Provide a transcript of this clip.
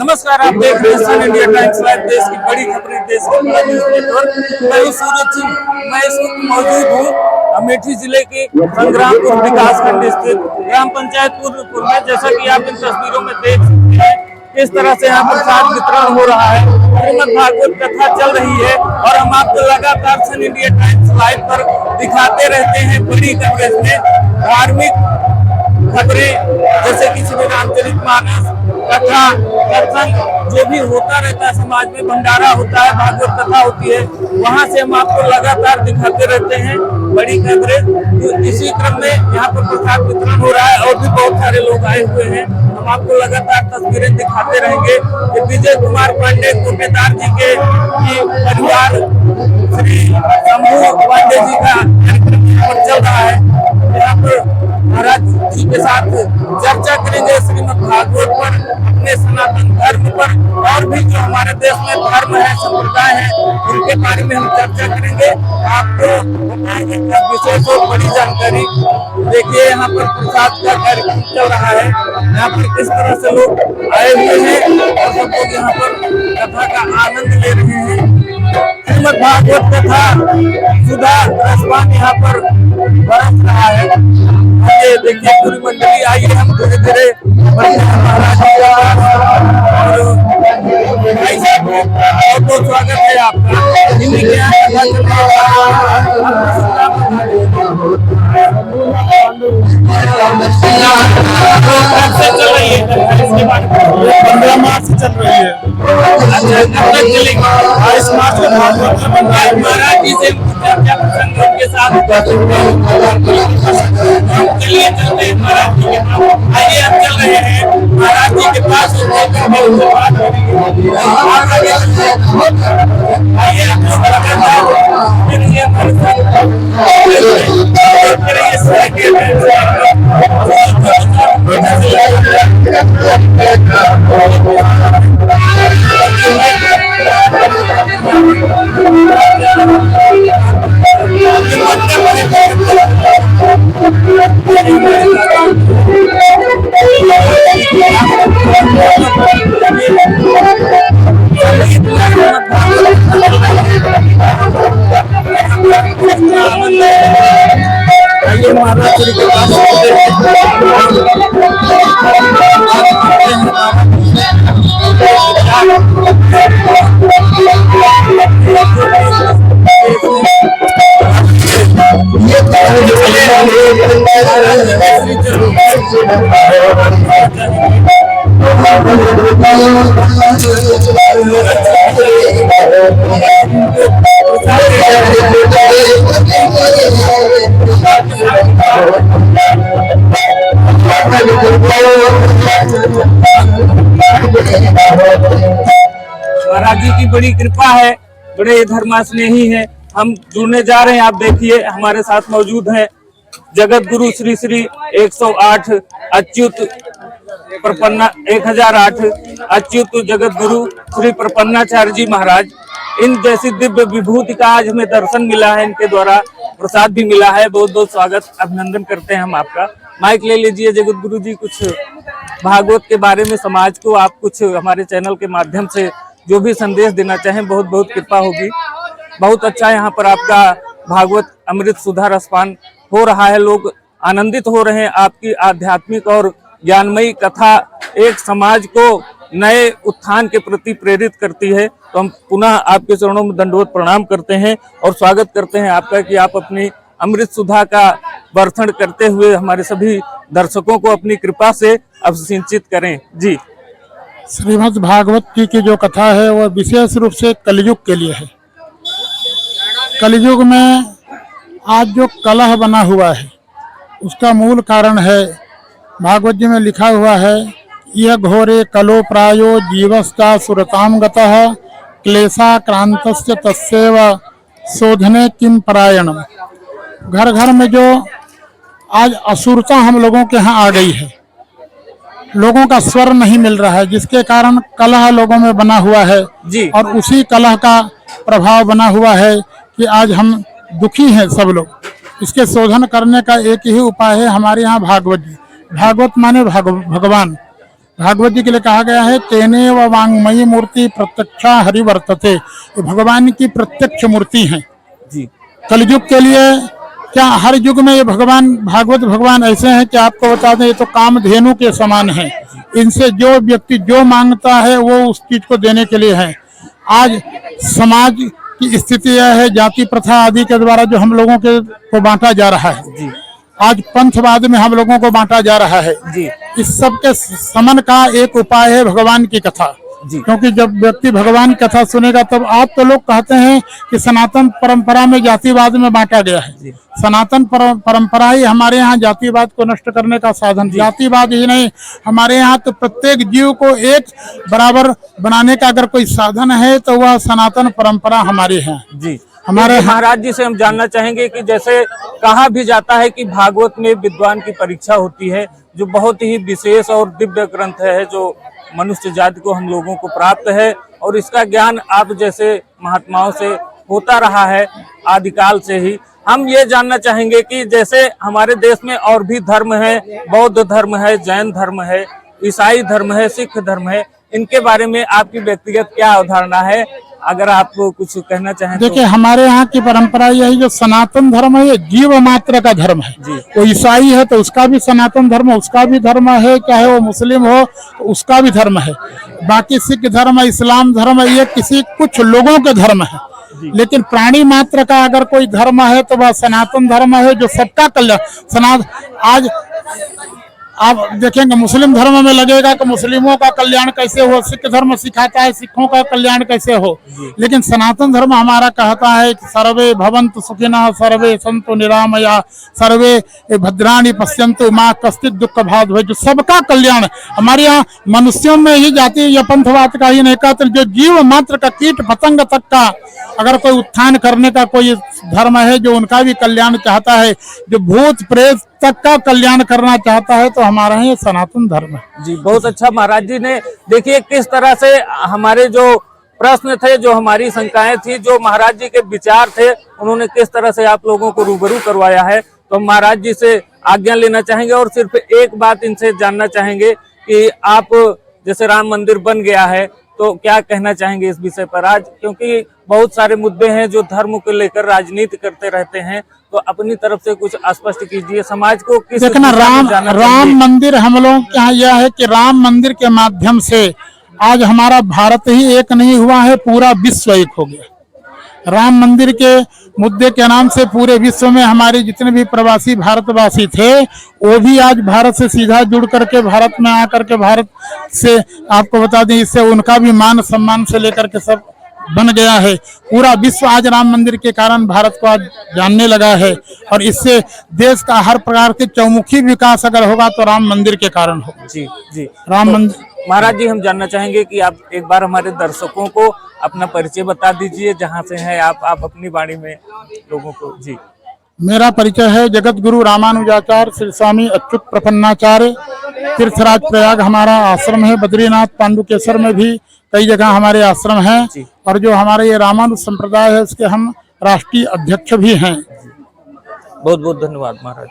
नमस्कार, आप देख रहे हैं सन इंडिया टाइम्स लाइव। देश की बड़ी खबरें, देश के बड़ा न्यूज नेटवर्क। मैं हूं सूरज सिंह। मैं इस वक्त मौजूद हूं अमेठी जिले के संग्रामपुर विकासखंड स्थित ग्राम पंचायत पूर्वपुर में। जैसा कि आप इन तस्वीरों में देख सकते हैं, किस तरह से यहाँ प्रसाद वितरण हो रहा है। श्रीमद् भागवत कथा चल रही है और हम आपको लगातार सन इंडिया टाइम्स लाइव पर दिखाते रहते हैं बड़ी कवरेज में धार्मिक खबरें, जैसे कि श्री रामचरितमानस, कथा, कीर्तन, जो भी होता रहता है समाज में, भंडारा होता है, भागवत कथा होती है, वहां से हम आपको लगातार दिखाते रहते हैं बड़ी खबरें। तो इसी क्रम में यहाँ पर प्रसाद वितरण हो रहा है और भी बहुत सारे लोग आए हुए हैं। हम आपको लगातार तस्वीरें दिखाते रहेंगे। विजय कुमार पांडे कोटेदार जी के परिवार श्री शंभू पांडे जी का कार्यक्रम चल रहा है। यहाँ पर महाराज जी के साथ चर्चा करेंगे श्रीमद् भागवत पर, अपने सनातन धर्म पर, और भी जो हमारे देश में धर्म है, संप्रदाय है, उनके बारे में हम चर्चा करेंगे। आपको विशेष और बड़ी जानकारी देखिए, यहाँ पर प्रसाद का कार्यक्रम चल रहा है। यहाँ पर किस तरह से लोग आए हुए हैं और सब लोग यहाँ पर कथा का आनंद ले रहे हैं। श्रीमद् भागवत कथा सुधा रसवान यहाँ पर बरस रहा है। ये देखिए पूरी मंडली आई है। हम धीरे धीरे महाराज और भाई साहब बहुत बहुत स्वागत है आपका। हिंदी के यहाँ चल रही है, इसके बाद 15 मार्च से चल रही है। अच्छा, चलेगी 22 मार्च को भागवत महाराज जी से क्या प्रसंग के साथ चलिए चलते हैं महाराज जी के पास। आइए, हम चल रहे हैं महाराज जी के पास। आइए, महाराज जी के पास महाराज जी की बड़ी कृपा है, बड़े धर्मास्नेही हैं। हम जुड़ने जा रहे हैं। आप देखिए, हमारे साथ मौजूद हैं जगत गुरु श्री श्री 108 अच्युत प्रपन्ना 1008 अच्युत जगत गुरु श्री प्रपन्नाचार्य जी महाराज। इन जैसी दिव्य विभूति का आज हमें दर्शन मिला है, इनके द्वारा प्रसाद भी मिला है। बहुत बहुत स्वागत, अभिनंदन करते हैं हम आपका। माइक ले लीजिए जगत गुरु जी, कुछ भागवत के बारे में समाज को आप कुछ हमारे चैनल के माध्यम से जो भी संदेश देना चाहें, बहुत बहुत कृपा होगी। बहुत अच्छा यहाँ पर आपका भागवत अमृत सुधा रसपान हो रहा है, लोग आनंदित हो रहे हैं। आपकी आध्यात्मिक और ज्ञानमयी कथा एक समाज को नए उत्थान के प्रति प्रेरित करती है। तो हम पुनः आपके चरणों में दंडवत प्रणाम करते हैं और स्वागत करते हैं आपका कि आप अपनी अमृत सुधा का वर्षण करते हुए हमारे सभी दर्शकों को अपनी कृपा से अभिसिंचित करें। जी, श्रीमद् भागवत जी की जो कथा है वह विशेष रूप से कलयुग के लिए है। कलयुग में आज जो कलह बना हुआ है उसका मूल कारण है, भागवत जी में लिखा हुआ है, यह घोरे कलो प्रायो जीवस्ता सुरताम गतः क्लेशा क्रांतस्य तस्सेव शोधने किम परायणम। घर घर में जो आज असुरता हम लोगों के यहाँ आ गई है, लोगों का स्वर नहीं मिल रहा है, जिसके कारण कलह लोगों में बना हुआ है जी। और उसी कलह का प्रभाव बना हुआ है कि आज हम दुखी हैं सब लोग। इसके शोधन करने का एक ही उपाय है हमारे यहाँ भागवत जी। भागवत माने भगवान। भागवत जी के लिए कहा गया है तेने व वांगमयी मूर्ति प्रत्यक्षा हरिवर्तते, ये भगवान की प्रत्यक्ष मूर्ति है। जी कलयुग के लिए क्या हर युग में ये भगवान भागवत भगवान ऐसे हैं कि आपको बता दें ये तो कामधेनु के समान है। इनसे जो व्यक्ति जो मांगता है वो उस चीज को देने के लिए है। आज समाज की स्थिति यह है जाति प्रथा आदि के द्वारा जो हम लोगों को बांटा जा रहा है, जी आज पंथवाद में हम लोगों को बांटा जा रहा है। जी इस सब के समन का एक उपाय है भगवान की कथा। जी क्योंकि जब व्यक्ति भगवान की कथा सुनेगा तब आप तो लोग कहते हैं कि सनातन परंपरा में जातिवाद में बांटा गया है। जी सनातन परंपरा ही हमारे यहाँ जातिवाद को नष्ट करने का साधन, जातिवाद ही नहीं, हमारे यहाँ तो प्रत्येक जीव को एक बराबर बनाने का अगर कोई साधन है तो वह सनातन परंपरा हमारी है। जी हमारे महाराज जी से हम जानना चाहेंगे कि जैसे कहा भी जाता है कि भागवत में विद्वान की परीक्षा होती है, जो बहुत ही विशेष और दिव्य ग्रंथ है जो मनुष्य जाति को हम लोगों को प्राप्त है, और इसका ज्ञान आप जैसे महात्माओं से होता रहा है आदिकाल से ही। हम ये जानना चाहेंगे कि जैसे हमारे देश में और भी धर्म है, बौद्ध धर्म है, जैन धर्म है, ईसाई धर्म है, सिख धर्म है, इनके बारे में आपकी व्यक्तिगत क्या अवधारणा है, अगर आप कुछ कहना चाहें तो? देखिए हमारे यहाँ की परंपरा यही जो सनातन धर्म है ये जीव मात्र का धर्म है। वो ईसाई है तो उसका भी सनातन धर्म, उसका भी धर्म है, चाहे वो मुस्लिम हो तो उसका भी धर्म है। बाकी सिख धर्म है, इस्लाम धर्म है, ये किसी कुछ लोगों के धर्म है। लेकिन प्राणी मात्र का अगर कोई धर्म है तो वह सनातन धर्म है जो सबका कल्याण। आज आप देखेंगे मुस्लिम धर्म में लगेगा कि मुस्लिमों का कल्याण कैसे हो, सिख धर्म सिखाता है सिखों का कल्याण कैसे हो, लेकिन सनातन धर्म हमारा कहता है कि सर्वे भवन्तु सुखिनः सर्वे सन्तु निरामया सर्वे भद्राणि पश्यन्तु मा कश्चित् दुःख भाग् भवेत्, जो सबका कल्याण। हमारे यहाँ मनुष्यों में ही जाति या पंथवाद का ही नहीं कहते, जो जीव मात्र का कीट पतंग तक का अगर कोई उत्थान करने का कोई धर्म है जो उनका भी कल्याण चाहता है, जो भूत प्रेत तक का कल्याण करना चाहता है, तो हमारा ये सनातन धर्म है। जी बहुत अच्छा महाराज जी ने देखिए किस तरह से हमारे जो प्रश्न थे, जो हमारी शंकाएं थी, जो महाराज जी के विचार थे, उन्होंने किस तरह से आप लोगों को रूबरू करवाया है। तो महाराज जी से आज्ञा लेना चाहेंगे और सिर्फ एक बात इनसे जानना चाहेंगे कि आप जैसे राम मंदिर बन गया है तो क्या कहना चाहेंगे इस विषय पर आज, क्योंकि बहुत सारे मुद्दे हैं जो धर्म को लेकर राजनीति करते रहते हैं, तो अपनी तरफ से कुछ स्पष्ट कीजिए समाज को। किस देखना राम मंदिर हम लोगों के यहाँ यह है कि राम मंदिर के माध्यम से आज हमारा भारत ही एक नहीं हुआ है, पूरा विश्व एक हो गया। राम मंदिर के मुद्दे के नाम से पूरे विश्व में हमारे जितने भी प्रवासी भारतवासी थे वो भी आज भारत से सीधा जुड़ करके भारत में आकर के भारत से आपको बता दें इससे उनका भी मान सम्मान से लेकर के सब बन गया है। पूरा विश्व आज राम मंदिर के कारण भारत को आज जानने लगा है, और इससे देश का हर प्रकार के चौमुखी विकास अगर होगा तो राम मंदिर के कारण होगा। जी जी राम मंदिर। महाराज जी हम जानना चाहेंगे कि आप एक बार हमारे दर्शकों को अपना परिचय बता दीजिए, जहाँ से हैं आप अपनी वाणी में लोगों को। जी मेरा परिचय है जगत गुरु रामानुजाचार्य श्री स्वामी अच्युत प्रपन्नाचार्य, तीर्थराज प्रयाग हमारा आश्रम है, बद्रीनाथ पांडुकेश्वर में भी कई जगह हमारे आश्रम हैं, और जो हमारे ये रामानुज संप्रदाय है उसके हम राष्ट्रीय अध्यक्ष भी हैं। बहुत बहुत धन्यवाद महाराज।